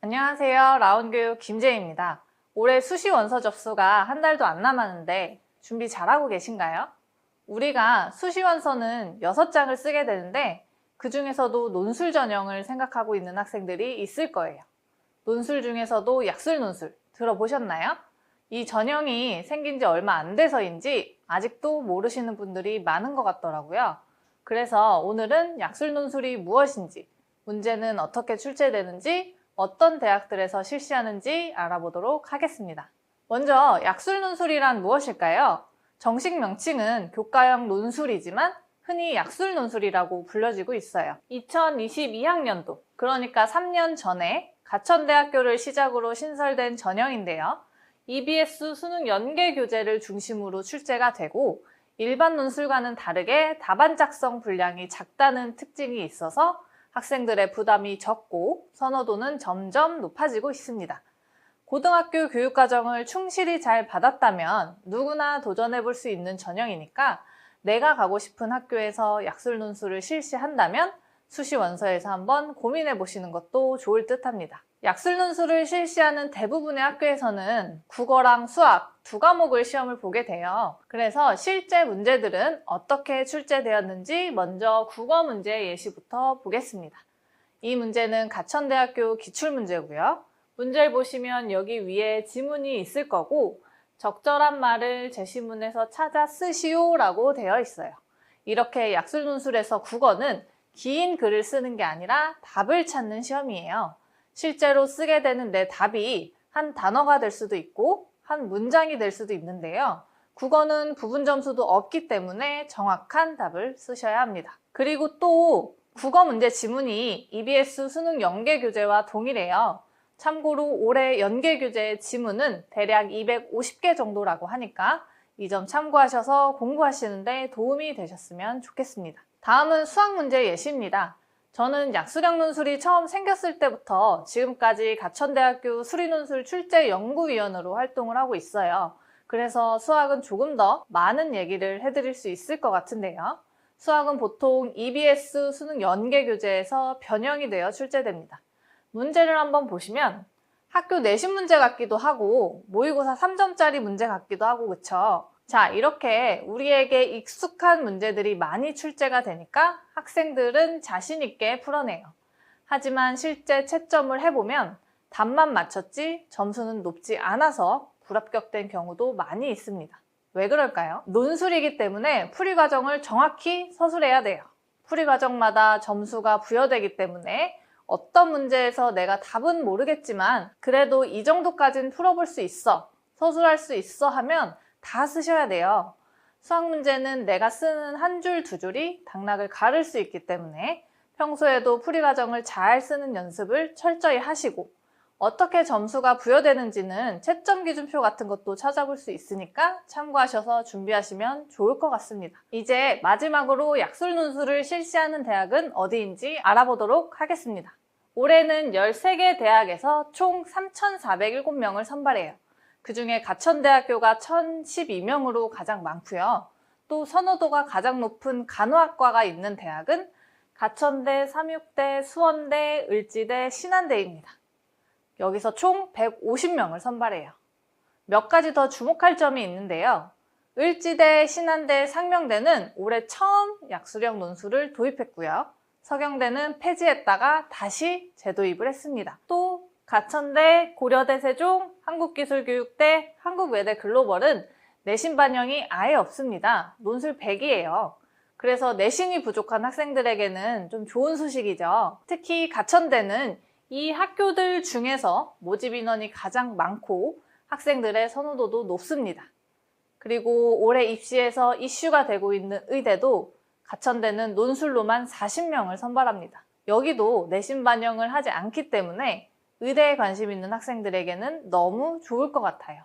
안녕하세요. 라온교육 김재희입니다. 올해 수시 원서 접수가 한 달도 안 남았는데 준비 잘하고 계신가요? 우리가 수시 원서는 6장을 쓰게 되는데 그 중에서도 논술 전형을 생각하고 있는 학생들이 있을 거예요. 논술 중에서도 약술 논술 들어보셨나요? 이 전형이 생긴 지 얼마 안 돼서인지 아직도 모르시는 분들이 많은 것 같더라고요. 그래서 오늘은 약술 논술이 무엇인지, 문제는 어떻게 출제되는지, 어떤 대학들에서 실시하는지 알아보도록 하겠습니다. 먼저 약술 논술이란 무엇일까요? 정식 명칭은 교과형 논술이지만 흔히 약술 논술이라고 불려지고 있어요. 2022학년도, 그러니까 3년 전에 가천대학교를 시작으로 신설된 전형인데요. EBS 수능 연계 교재를 중심으로 출제가 되고 일반 논술과는 다르게 답안 작성 분량이 작다는 특징이 있어서 학생들의 부담이 적고 선호도는 점점 높아지고 있습니다. 고등학교 교육과정을 충실히 잘 받았다면 누구나 도전해 볼 수 있는 전형이니까 내가 가고 싶은 학교에서 약술 논술을 실시한다면 수시 원서에서 한번 고민해 보시는 것도 좋을 듯 합니다. 약술 논술을 실시하는 대부분의 학교에서는 국어랑 수학 두 과목을 시험을 보게 돼요. 그래서 실제 문제들은 어떻게 출제되었는지 먼저 국어 문제 예시부터 보겠습니다. 이 문제는 가천대학교 기출문제고요. 문제를 보시면 여기 위에 지문이 있을 거고 적절한 말을 제시문에서 찾아 쓰시오 라고 되어 있어요. 이렇게 약술 논술에서 국어는 긴 글을 쓰는 게 아니라 답을 찾는 시험이에요. 실제로 쓰게 되는 내 답이 한 단어가 될 수도 있고 한 문장이 될 수도 있는데요. 국어는 부분 점수도 없기 때문에 정확한 답을 쓰셔야 합니다. 그리고 또 국어 문제 지문이 EBS 수능 연계 교재와 동일해요. 참고로 올해 연계 교재의 지문은 대략 250개 정도라고 하니까 이 점 참고하셔서 공부하시는데 도움이 되셨으면 좋겠습니다. 다음은 수학 문제 예시입니다. 저는 약수령 논술이 처음 생겼을 때부터 지금까지 가천대학교 수리논술 출제연구위원으로 활동을 하고 있어요. 그래서 수학은 조금 더 많은 얘기를 해드릴 수 있을 것 같은데요. 수학은 보통 EBS 수능 연계 교재에서 변형이 되어 출제됩니다. 문제를 한번 보시면 학교 내신 문제 같기도 하고 모의고사 3점짜리 문제 같기도 하고 그쵸? 자, 이렇게 우리에게 익숙한 문제들이 많이 출제가 되니까 학생들은 자신 있게 풀어내요. 하지만 실제 채점을 해보면 답만 맞췄지 점수는 높지 않아서 불합격된 경우도 많이 있습니다. 왜 그럴까요? 논술이기 때문에 풀이 과정을 정확히 서술해야 돼요. 풀이 과정마다 점수가 부여되기 때문에 어떤 문제에서 내가 답은 모르겠지만 그래도 이 정도까지는 풀어볼 수 있어, 서술할 수 있어 하면 다 쓰셔야 돼요. 수학 문제는 내가 쓰는 한 줄, 두 줄이 당락을 가를 수 있기 때문에 평소에도 풀이 과정을 잘 쓰는 연습을 철저히 하시고 어떻게 점수가 부여되는지는 채점 기준표 같은 것도 찾아볼 수 있으니까 참고하셔서 준비하시면 좋을 것 같습니다. 이제 마지막으로 약술 논술을 실시하는 대학은 어디인지 알아보도록 하겠습니다. 올해는 13개 대학에서 총 3,407명을 선발해요. 그중에 가천대학교가 1,012명으로 가장 많고요. 또 선호도가 가장 높은 간호학과가 있는 대학은 가천대, 삼육대, 수원대, 을지대, 신한대입니다. 여기서 총 150명을 선발해요. 몇 가지 더 주목할 점이 있는데요. 을지대, 신한대, 상명대는 올해 처음 약수령 논술을 도입했고요. 서경대는 폐지했다가 다시 재도입을 했습니다. 또 가천대, 고려대 세종, 한국기술교육대, 한국외대 글로벌은 내신 반영이 아예 없습니다. 논술 100이에요. 그래서 내신이 부족한 학생들에게는 좀 좋은 소식이죠. 특히 가천대는 이 학교들 중에서 모집 인원이 가장 많고 학생들의 선호도도 높습니다. 그리고 올해 입시에서 이슈가 되고 있는 의대도 가천대는 논술로만 40명을 선발합니다. 여기도 내신 반영을 하지 않기 때문에 의대에 관심 있는 학생들에게는 너무 좋을 것 같아요.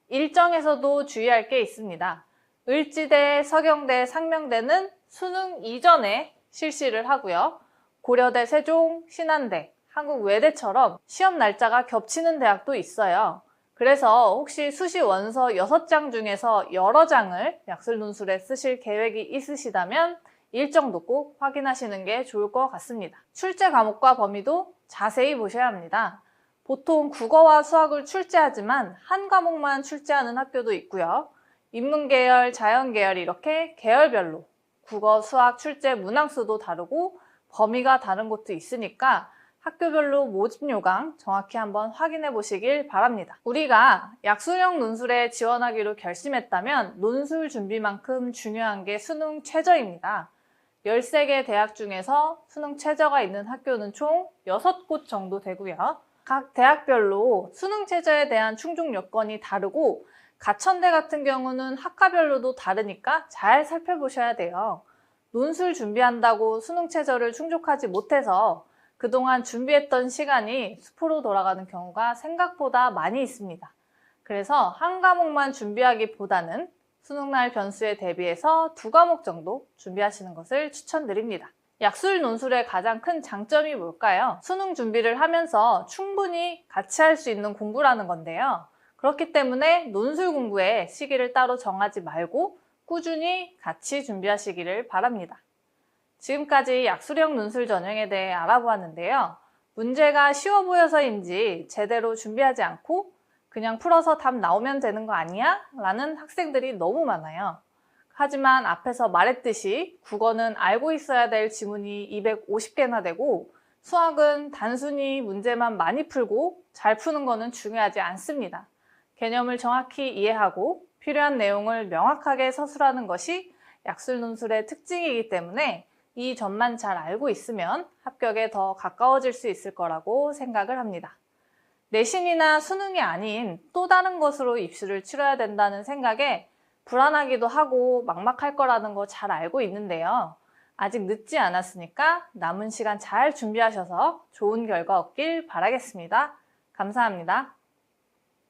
일정에서도 주의할 게 있습니다. 을지대, 서경대, 상명대는 수능 이전에 실시를 하고요. 고려대, 세종, 신한대, 한국외대처럼 시험 날짜가 겹치는 대학도 있어요. 그래서 혹시 수시 원서 6장 중에서 여러 장을 약술 논술에 쓰실 계획이 있으시다면 일정도 꼭 확인하시는 게 좋을 것 같습니다. 출제 과목과 범위도 자세히 보셔야 합니다. 보통 국어와 수학을 출제하지만 한 과목만 출제하는 학교도 있고요. 인문계열, 자연계열 이렇게 계열별로 국어, 수학 출제 문항수도 다르고 범위가 다른 곳도 있으니까 학교별로 모집 요강 정확히 한번 확인해 보시길 바랍니다. 우리가 약술형 논술에 지원하기로 결심했다면 논술 준비만큼 중요한 게 수능 최저입니다. 13개 대학 중에서 수능 최저가 있는 학교는 총 6곳 정도 되고요. 각 대학별로 수능 최저에 대한 충족 여건이 다르고 가천대 같은 경우는 학과별로도 다르니까 잘 살펴보셔야 돼요. 논술 준비한다고 수능 최저를 충족하지 못해서 그동안 준비했던 시간이 수포로 돌아가는 경우가 생각보다 많이 있습니다. 그래서 한 과목만 준비하기보다는 수능날 변수에 대비해서 2과목 정도 준비하시는 것을 추천드립니다. 약술 논술의 가장 큰 장점이 뭘까요? 수능 준비를 하면서 충분히 같이 할 수 있는 공부라는 건데요. 그렇기 때문에 논술 공부에 시기를 따로 정하지 말고 꾸준히 같이 준비하시기를 바랍니다. 지금까지 약술형 논술 전형에 대해 알아보았는데요. 문제가 쉬워 보여서인지 제대로 준비하지 않고 그냥 풀어서 답 나오면 되는 거 아니야? 라는 학생들이 너무 많아요. 하지만 앞에서 말했듯이 국어는 알고 있어야 될 지문이 250개나 되고 수학은 단순히 문제만 많이 풀고 잘 푸는 거는 중요하지 않습니다. 개념을 정확히 이해하고 필요한 내용을 명확하게 서술하는 것이 약술 논술의 특징이기 때문에 이 점만 잘 알고 있으면 합격에 더 가까워질 수 있을 거라고 생각을 합니다. 내신이나 수능이 아닌 또 다른 것으로 입시를 치러야 된다는 생각에 불안하기도 하고 막막할 거라는 거 잘 알고 있는데요. 아직 늦지 않았으니까 남은 시간 잘 준비하셔서 좋은 결과 얻길 바라겠습니다. 감사합니다.